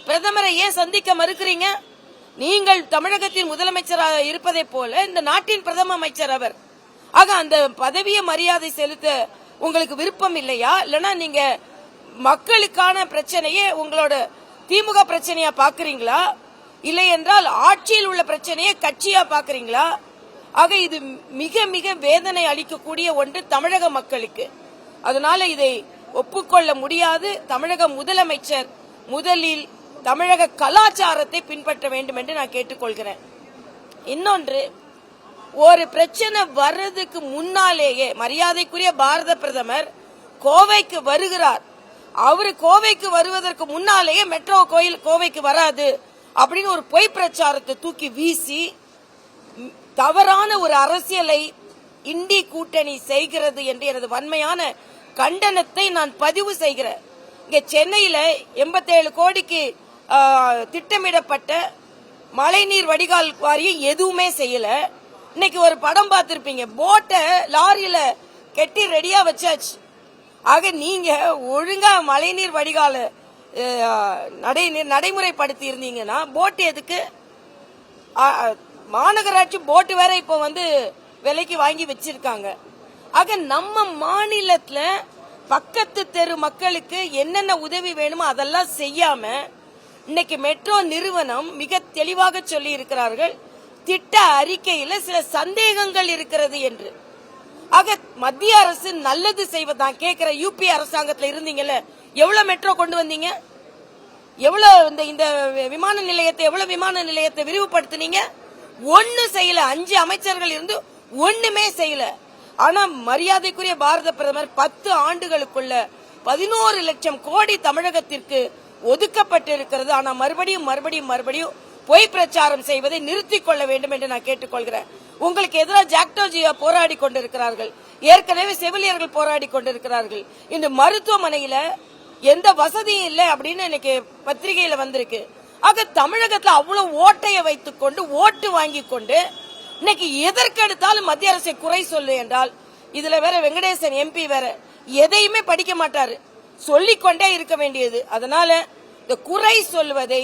பிரதமரை ஏன் சந்திக்க மறுக்கிறீங்க? நீங்கள் தமிழகத்தின் முதலமைச்சராக இருப்பதை போல இந்த நாட்டின் பிரதம அமைச்சர் அவர். ஆக அந்த பதவியை மரியாதை செலுத்த உங்களுக்கு விருப்பம் இல்லையா? இல்லனா நீங்க மக்களுக்கான பிரச்சனையே உங்களோட திமுக பிரச்சனையா பாக்குறீங்களா? இல்லை என்றால் ஆட்சியில் உள்ள பிரச்சனையை கட்சியா பாக்குறீங்களா? ஆக இது மிக மிக வேதனை அளிக்கக்கூடிய ஒன்று தமிழக மக்களுக்கு. அதனால இதை ஒப்புக்கொள்ள முடியாது. தமிழக முதலமைச்சர் முதலில் தமிழக கலாச்சாரத்தை பின்பற்ற வேண்டும் என்று நான் கேட்டுக்கொள்கிறேன். இன்னொன்று, ஒரு பிரச்சனை வர்றதுக்கு முன்னாலேயே மரியாதைக்குரிய பாரத பிரதமர் கோவைக்கு வருகிறார். அவரு கோவைக்கு வருவதற்கு முன்னாலேயே மெட்ரோ கோவைக்கு வராது அப்படின்னு ஒரு பொய் பிரச்சாரத்தை தூக்கி வீசி தவறான ஒரு அரசியலை இண்டி கூட்டணி செய்கிறது என்று எனது வன்மையான கண்டனத்தை நான் பதிவு செய்கிறேன். இங்க சென்னையில 87 கோடிக்கு திட்டமிடப்பட்ட மழைநீர் வடிகால் வாரியம் எதுவுமே செய்யல. இன்னைக்கு ஒரு படம் பார்த்திருப்பீங்க, போட்டை லாரியில கெட்டி ரெடியா வச்சாச்சு. ஆக நீங்க ஒழுங்கா மழைநீர் வடிகால நடைமுறைப்படுத்தி இருந்தீங்கன்னா போட் எதுக்கு? மாநகராட்சி போட்டு வேற இப்ப விலைக்கு வாங்கி வச்சிருக்காங்க. ஆக நம்ம மாநிலத்துல பக்கத்து தெரு மக்களுக்கு என்னென்ன உதவி வேணுமோ அதெல்லாம் செய்யாம இன்னைக்கு மெட்ரோ நிறுவனம் மிக தெளிவாக சொல்லி இருக்கிறார்கள், திட்ட அறிக்கையில சில சந்தேகங்கள் இருக்கிறது என்று. ஆக மத்திய அரசு நல்லது செய்வதான் கேட்கிற. யூபி அரசாங்கத்தில் இருந்தீங்கல்ல, எவ்வளவு மெட்ரோ கொண்டு வந்தீங்க? எவ்வளவு இந்த விமான நிலையத்தை விரிவுபடுத்தினீங்க? ஒண்ணு செய்யல. 5 அமைச்சர்கள் இருந்து ஒண்ணுமே செய்யல. ஆனா மரியாதைக்குரிய பாரத பிரதமர் 10 ஆண்டுகளுக்குள்ள 11 லட்சம் கோடி தமிழகத்திற்கு ஒதுக்கப்பட்டு இருக்கிறது. ஆனா மறுபடியும் பொய் பிரச்சாரம் செய்வதை நிறுத்திக் கொள்ள வேண்டும் என்று நான் கேட்டுக்கொள்கிறேன். உங்களுக்கு எதிராக ஜாக்டோஜியா போராடி கொண்டிருக்கிறார்கள், ஏற்கனவே செவிலியர்கள் போராடி கொண்டிருக்கிறார்கள். இந்த மருத்துவமனையில எந்த வசதியும் இல்லை அப்படின்னு இன்னைக்கு பத்திரிகையில வந்திருக்கு. ஆக தமிழகத்தில் அவ்வளவு ஓட்டையை வைத்துக் கொண்டு ஓட்டு வாங்கி கொண்டு இன்னைக்கு எதற்கெடுத்தாலும் மத்திய அரசை குறை சொல்லு என்றால், இதுல வேற வெங்கடேசன் எம்பி வேற எதையுமே படிக்க மாட்டாரு, சொல்லிக்கொண்டே இருக்க வேண்டியது. அதனால இந்த குறை சொல்வதை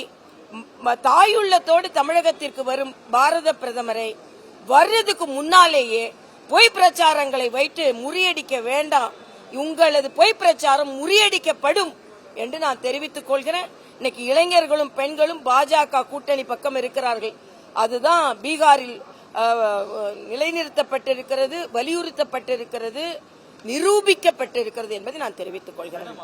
தாயுள்ளத்தோடு தமிழகத்திற்கு வரும் பாரத பிரதமரை வர்றதுக்கு முன்னாலேயே பொய் பிரச்சாரங்களை வைத்து முறியடிக்க வேண்டாம். உங்களது பொய் பிரச்சாரம் முறியடிக்கப்படும் என்று நான் தெரிவித்துக் கொள்கிறேன். இன்னைக்கு இளைஞர்களும் பெண்களும் பாஜக கூட்டணி பக்கம் இருக்கிறார்கள். அதுதான் பீகாரில் நிலைநிறுத்தப்பட்டிருக்கிறது, வலியுறுத்தப்பட்டிருக்கிறது, நிரூபிக்கப்பட்டிருக்கிறது என்பதை நான் தெரிவித்துக் கொள்கிறேன்.